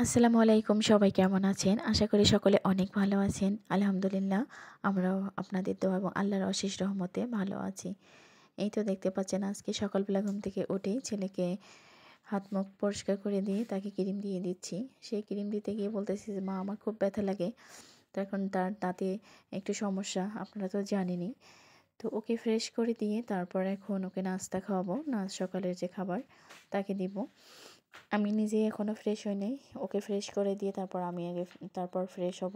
আসসালামু আলাইকুম। সবাই কেমন আছেন? আশা করি সকলে অনেক ভালো আছেন। আলহামদুলিল্লাহ আমরাও আপনাদের দোয়া এবং আল্লাহর অশেষ রহমতে ভালো আছি। এই তো দেখতে পাচ্ছেন আজকে সকালবেলা ঘুম থেকে উঠেই ছেলেকে হাত মুখ পরিষ্কার করে দিয়ে তাকে ক্রিম দিয়ে দিচ্ছি। সেই ক্রিম দিতে গিয়ে বলতেছে যে, "মা আমার খুব ব্যথা লাগে।" তো এখন তার দাঁতে একটু সমস্যা, আপনারা তো জানেনই। তো ওকে ফ্রেশ করে দিয়ে তারপর এখন ওকে নাস্তা খাওয়াবো। সকালের যে খাবার তাকে দিব। আমি নিজে এখনও ফ্রেশ হই নাই। ওকে ফ্রেশ করে দিয়ে তারপর ফ্রেশ হব।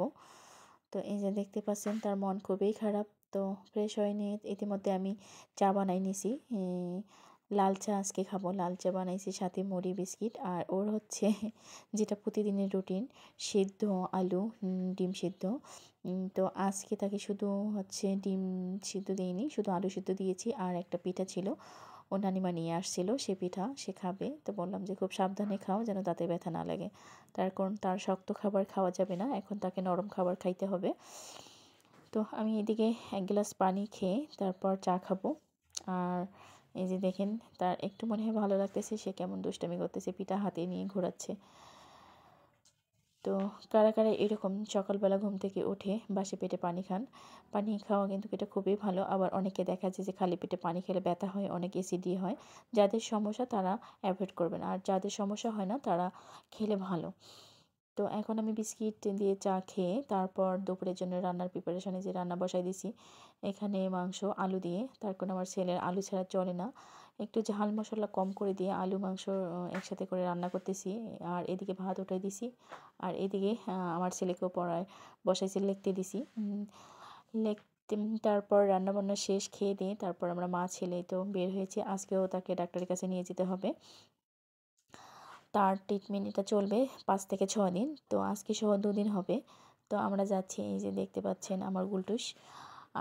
তো এই যে দেখতে পাচ্ছেন তার মন খুবই খারাপ। তো ফ্রেশ হয়নি, ইতিমধ্যে আমি চা বানাই নিছি। লাল চা আজকে খাবো। লাল চা বানাইছি, সাথে মুড়ি বিস্কিট। আর ওর হচ্ছে যেটা প্রতিদিনের রুটিন, সিদ্ধ আলু, ডিম সিদ্ধ। তো আজকে তাকে শুধু হচ্ছে ডিম সিদ্ধ দিইনি, শুধু আলু সিদ্ধ দিয়েছি। আর একটা পিঠা ছিল, ও নানিমা নিয়ে আসছিল, সে পিঠা সে খাবে। তো বললাম যে খুব সাবধানে খাও, যেন দাঁতে ব্যথা না লাগে। তার কারণ তার শক্ত খাবার খাওয়া যাবে না, এখন তাকে নরম খাবার খাইতে হবে। তো আমি এদিকে এক গ্লাস পানি খেয়ে তারপর চা খাবো। আর এই যে দেখেন, তার একটু মনে হয় ভালো লাগতেছে, সে কেমন দুষ্টামি করতেছে, পিঠা হাতে নিয়ে ঘোরাচ্ছে। তো কারা কারা এরকম সকালবেলা ঘুম থেকে উঠে বাসি পেটে পানি খান? পানি খাওয়া কিন্তু এটা খুবই ভালো। আবার অনেকে দেখা যায় যে খালি পেটে পানি খেলে ব্যথা হয়, অনেক অ্যাসিডি হয়। যাদের সমস্যা তারা অ্যাভয়েড করবেন, আর যাদের সমস্যা হয় না তারা খেলে ভালো। তো এখন আমি বিস্কিট দিয়ে চা খেয়ে তারপর দুপুরের জন্য রান্নার প্রিপারেশনে যে রান্না বসাই দিছি। এখানে মাংস আলু দিয়ে, তার কারণ আমার ছেলের আলু ছাড়া চলে না। একটু ঝাল মশলা কম করে দিয়ে আলু মাংস একসাথে করে রান্না করতেছি। আর এদিকে ভাত উঠাই দিছি। আর এদিকে আমার ছেলেকেও পড়ায় বসাইছি, লিখতে দিছি। লিখতে তারপর রান্নাবান্না শেষ, খেয়ে দিয়ে তারপর আমরা মা ছেলে তো বের হয়েছি। আজকেও তাকে ডাক্তারের কাছে নিয়ে যেতে হবে। তার ট্রিটমেন্ট এটা চলবে ৫ থেকে ৬ দিন। তো আজকে সহ ২ দিন হবে। তো আমরা যাচ্ছি, এই যে দেখতে পাচ্ছেন আমার গুলটুস।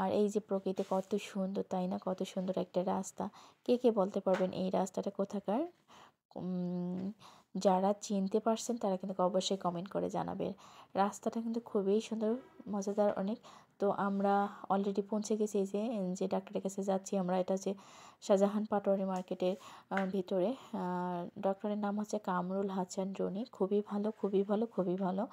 আর এই যে প্রকৃতি কত সুন্দর, তাই না? কত সুন্দর একটা রাস্তা। কে কে বলতে পারবেন এই রাস্তাটা কোথাকার? উম যারা চিনতে পারছেন তারা কিন্তু অবশ্যই কমেন্ট করে জানাবেন। রাস্তাটা কিন্তু খুবই সুন্দর, মজাদার অনেক। তো আমরা অলরেডি পৌঁছে গেছি। এই যে ডাক্তারের কাছে যাচ্ছি আমরা, এটা হচ্ছে শাহজাহান পাটোয়ারি মার্কেটের ভিতরে। ডক্টরের নাম হচ্ছে কামরুল হাসান রনি। খুবই ভালো, খুবই ভালো, খুবই ভালো।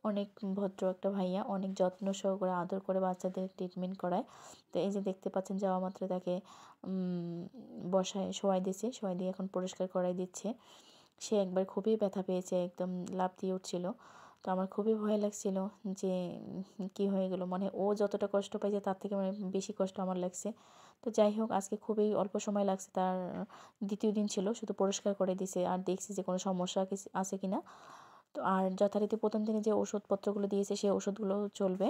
অনেক ভদ্র একটা ভাইয়া, অনেক যত্ন সহকারে আদর করে বাচ্চাদের ট্রিটমেন্ট করায়। তো এই যে দেখতে পাচ্ছেন, যাওয়া মাত্র তাকে শোয়াই দিয়েছে, শোয়াই দিয়ে এখন পরিষ্কার করাই দিচ্ছে। সে একবার খুবই ব্যথা পেয়েছে, একদম লাফ দিয়ে উঠছিল। তো আমার খুবই ভয় লাগছিল যে কি হয়ে গেল, মানে ও যতটা কষ্ট পাইছে তার থেকে মানে বেশি কষ্ট আমার লাগছে। তো যাই হোক, আজকে খুবই অল্প সময় লাগছে, তার দ্বিতীয় দিন ছিল, শুধু পরিষ্কার করে দিছে আর দেখছি যে কোনো সমস্যা আছে কি না। তো আর যথারীতি প্রথম দিনে যে ওষুধপত্রগুলো দিয়েছে সেই ওষুধগুলো চলবে।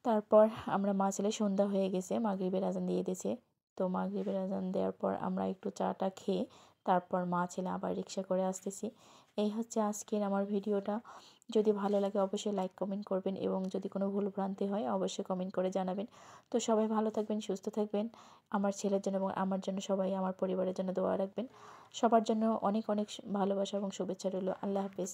তারপর আমরা মা ছেলে, সন্ধ্যা হয়ে গেছে, মাগরিবের আজান দিয়ে দিয়েছে। তো মাগরিবের আজান দেওয়ার পর আমরা একটু চাটা খেয়ে তারপর মা ছেলে আবার রিক্সা করে আসতেছি। এই হচ্ছে আজকের আমার ভিডিওটা। যদি ভালো লাগে অবশ্যই লাইক কমেন্ট করবেন, এবং যদি কোনো ভুল ভ্রান্তি হয় অবশ্যই কমেন্ট করে জানাবেন। তো সবাই ভালো থাকবেন, সুস্থ থাকবেন। আমার ছেলের জন্য এবং আমার জন্য, সবাই আমার পরিবারের জন্য দোয়া রাখবেন। সবার জন্য অনেক অনেক ভালোবাসা এবং শুভেচ্ছা রইল। আল্লাহ হাফেজ।